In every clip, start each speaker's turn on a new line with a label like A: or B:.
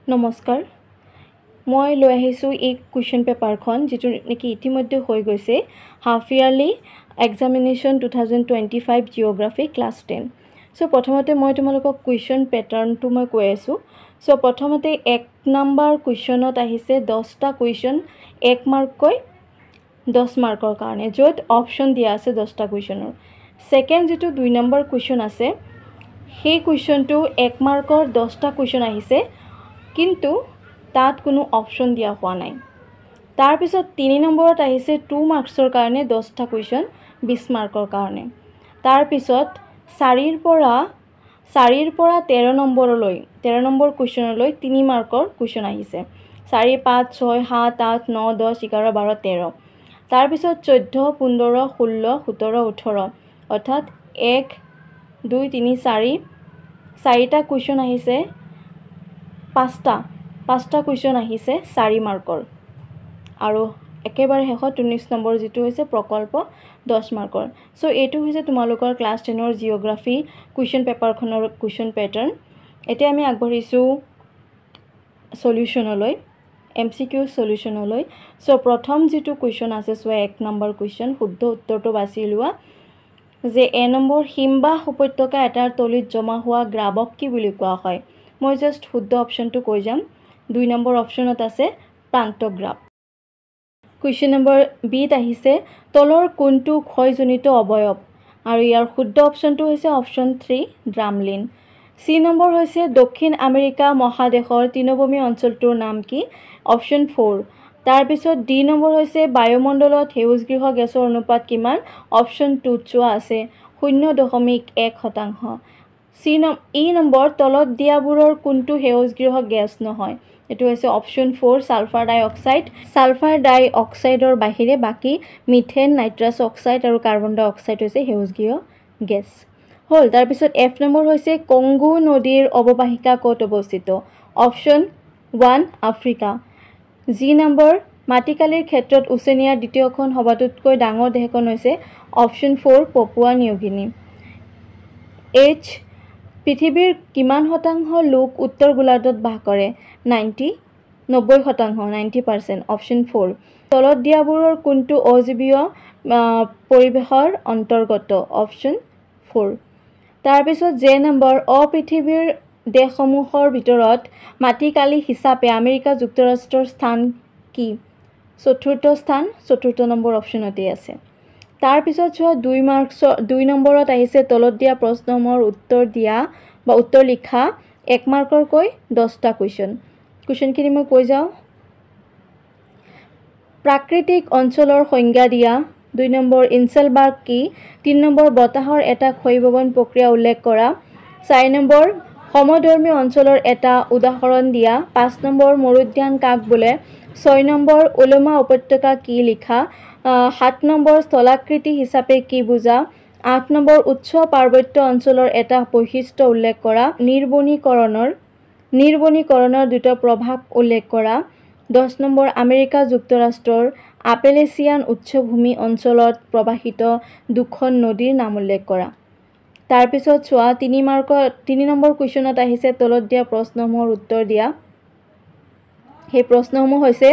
A: নমস্কাৰ মই লৈ আহিছোঁ এই কুৱেশ্যন পেপাৰখন যেটো নেকি ইতিমধ্যে হৈ গৈছে half yearly examination 2025 geography class 10 so প্ৰথমতে মই তোমালোকক কুৱেশ্যন পেটাৰ্নটো মই কৈ আছোঁ সো প্ৰথমতে 1 নম্বৰ কুৱেশ্যনত আহিছে 10টা কুৱেশ্যন 1 মাৰ্ককৈ 10 মাৰ্কৰ কাৰণে য'ত অপচন দিয়া আছে 10টা কুৱেশ্যনৰ সেকেন্ড যেটো 2 নম্বৰ কুৱেশ্যন আছে সেই কুৱেশ্যনটো 1 মাৰ্কৰ 10টা কুৱেশ্যন আহিছে কিন্তু তাত কোনো অপচন দিয়া হোৱা নাই তাৰ পিছত 3 নম্বৰত আহিছে 2 মাৰ্কছৰ কাৰণে 10টা কুৱেশ্যন 20 মাৰ্কৰ কাৰণে তাৰ পিছত 4ৰ পৰা 13 নম্বৰলৈ 13 নম্বৰ কুৱেশ্যনলৈ 3 মাৰ্কৰ কুৱেশ্যন আহিছে 4 5 6 7 8 9 10 11 12 13 তাৰ পিছত 14 15 16 17 18 অৰ্থাৎ 1 2 3 4 চাৰিটা কুৱেশ্যন আহিছে পাঁচটা কুৱেশ্যন আহিছে 4 মাৰ্কৰ আৰু একেবাৰে শেষত 19 নম্বৰ যেটো হৈছে প্ৰকল্প 10 মাৰ্কৰ সো এটো হৈছে তোমালোকৰ ক্লাছ 10 ৰ জিওগ্ৰাফি কুৱেশ্যন পেপাৰখনৰ কুৱেশ্যন প্যাটাৰ্ন এতিয়া আমি আগবঢ়িছো সলিউশনলৈ এমসিকিউ সলিউশনলৈ সো প্ৰথম যেটো কুৱেশ্যন আছে সো 1 নম্বৰ কুৱেশ্যন শুদ্ধ উত্তৰটো বাছি লোৱা যে এ নম্বৰ হিমবাহ উপত্যকা এটাৰ তলিত জমা হোৱা গ্ৰাবক কি বুলি কোৱা হয় মই জাস্ট শুদ্ধ অপচনটো কৈ যাম 2 নম্বৰ অপচনত আছে প্ৰান্তগ্ৰাব কুৱেশ্যন নম্বৰ বি ত আহিছে তলৰ কোনটো ক্ষয়জনিত অবয়ব আৰু ইয়াৰ শুদ্ধ অপচনটো হৈছে অপচন 3 ড্ৰামলিন সি নম্বৰ হৈছে দক্ষিণ আমেৰিকা মহাদেশৰ তৃণভূমি অঞ্চলটোৰ নাম কি অপচন 4 তাৰ পিছত ডি নম্বৰ হৈছে বায়ুমণ্ডলত সেউজগৃহ গেছৰ অনুপাত কিমান অপচন 2 চোৱা আছে 0.1% ই নম্বৰ তলত দিয়াবোৰৰ কোনটো সেউজগৃহ গেছ নহয় এটো হৈছে অপচন 4 সালফাৰ ডাই অক্সাইডৰ বাহিৰে বাকি মিথেন নাইট্ৰাছ অক্সাইড আৰু কাৰ্বন ডাই অক্সাইড হৈছে সেউজগৃহ গেছ হল তাৰ পিছত এফ নম্বৰ হৈছে কংগো নদীৰ অৱবাহিকা ক'ত অৱস্থিত অপচন 1 আফ্ৰিকা জি নম্বৰ মাটিকালিৰ ক্ষেত্ৰত ওচেনিয়াৰ দ্বিতীয়খন সবাতোতকৈ ডাঙৰ দেশখন হৈছে অপচন 4 পপুৱা নিউগিনি এইচ পৃথিৱীৰ কিমান শতাংশ লোক উত্তৰ গোলাৰ্ধত বাস কৰে 90% অপচন 4 তলত দিয়াবোৰৰ কোনটো অজীৱীয় পৰিবেশৰ অন্তৰ্গত অপচন 4 তাৰ পিছত জে নম্বৰ অপৃথিৱীৰ দেশসমূহৰ ভিতৰত মাটিকালি হিচাপে আমেৰিকা যুক্তৰাষ্ট্ৰৰ স্থান কি চতুৰ্থ নম্বৰ অপচনতে আছে তাৰ পিছত চোৱা 2 নম্বৰত আহিছে তলত দিয়া প্ৰশ্নসমূহৰ উত্তৰ লিখা 1 মাৰ্কৰ কৈ 10টা কুৱেশ্যনখিনি মই কৈ যাও প্ৰাকৃতিক অঞ্চলৰ সংজ্ঞা দিয়া 2 নম্বৰ ইনসেলবাৰ্গ কি 3 নম্বৰ বতাহৰ এটা ক্ষয়ভৱন প্ৰক্ৰিয়া উল্লেখ কৰা 4 নম্বৰ সমধৰ্মী অঞ্চলৰ এটা উদাহৰণ দিয়া 5 নম্বৰ মৰুদ্যান কাক বোলে 6 নম্বৰ উলমা উপত্যকা কি লিখা 7 নম্বৰ স্থলাকৃতি হিচাপে কি বুজা 8 নম্বৰ উচ্চ পাৰ্বত্য অঞ্চলৰ এটা বৈশিষ্ট্য উল্লেখ কৰা নিৰ্বনীকৰণৰ দুটা প্ৰভাৱ উল্লেখ কৰা 10 নম্বৰ আমেৰিকা যুক্তৰাষ্ট্ৰৰ আপেলেচিয়ান উচ্চভূমি অঞ্চলত প্ৰবাহিত দুখন নদীৰ নাম উল্লেখ কৰা তাৰ পিছত চোৱা 3 নম্বৰ কুৱেশ্যনত আহিছে তলত দিয়া প্ৰশ্নসমূহৰ উত্তৰ দিয়া সেই প্ৰশ্নসমূহ হৈছে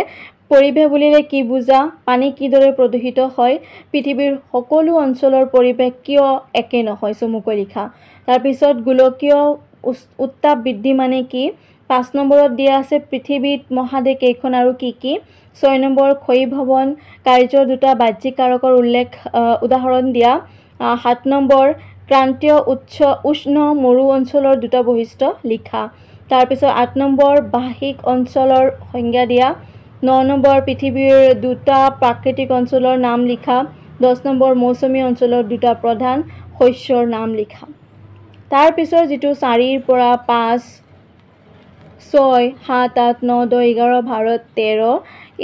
A: পৰিৱেশ বুলিলে কি বুজা পানী কিদৰে প্ৰদূষিত হয় পৃথিৱীৰ সকলো অঞ্চলৰ পৰিৱেশ কিয় একে নহয় চমুকৈ লিখা তাৰ পিছত গোলকীয় উত্তাপ বৃদ্ধি মানে কি 5 নম্বৰত দিয়া আছে পৃথিৱীত মহাদেশ কেইখন আৰু কি 6 নম্বৰ ক্ষয়ভৱন কাৰ্যৰ দুটা বাহ্যিক কাৰকৰ উদাহৰণ দিয়া 7 নম্বৰ ক্ৰান্তীয় উষ্ণ মৰু অঞ্চলৰ দুটা বৈশিষ্ট্য লিখা তাৰ পিছত 8 নম্বৰ বাহ্যিক অঞ্চলৰ সংজ্ঞা দিয়া 9 নম্বৰ পৃথিৱীৰ দুটা প্ৰাকৃতিক অঞ্চলৰ নাম লিখা 10 নম্বৰ মৌচুমী অঞ্চলৰ দুটা প্ৰধান শস্যৰ নাম লিখা তাৰ পিছত যেটো 4 পৰা 5 6 7 8 9 10 11 12 13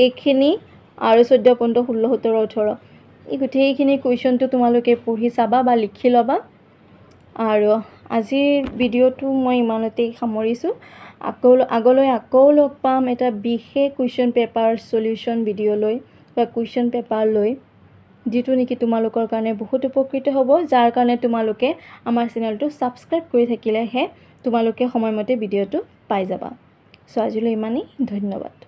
A: এইখিনি আৰু 14 15 16 17 18 এই গোটেইখিনি কুৱেশ্যনটো তোমালোকে পঢ়ি চাবা বা লিখি লবা আৰু আজিৰ ভিডিওটো মই ইমানতে সামৰিছো আগলৈ লগ পাম এটা বিশেষ কুৱেশ্যন পেপাৰ সলিউশন ভিডিও লৈ বা কুৱেশ্যন পেপাৰ লৈ যেটো নেকি তোমালোকৰ কাৰণে বহুত উপকৃত হ'ব যাৰ কাৰণে তোমালোকে আমাৰ চেনেলটো সাবস্ক্ৰাইব কৰি থাকিলেহে তোমালোকে সময়মতে ভিডিওটো পাই যাবা চ' আজিলৈ ইমানেই, ধন্যবাদ।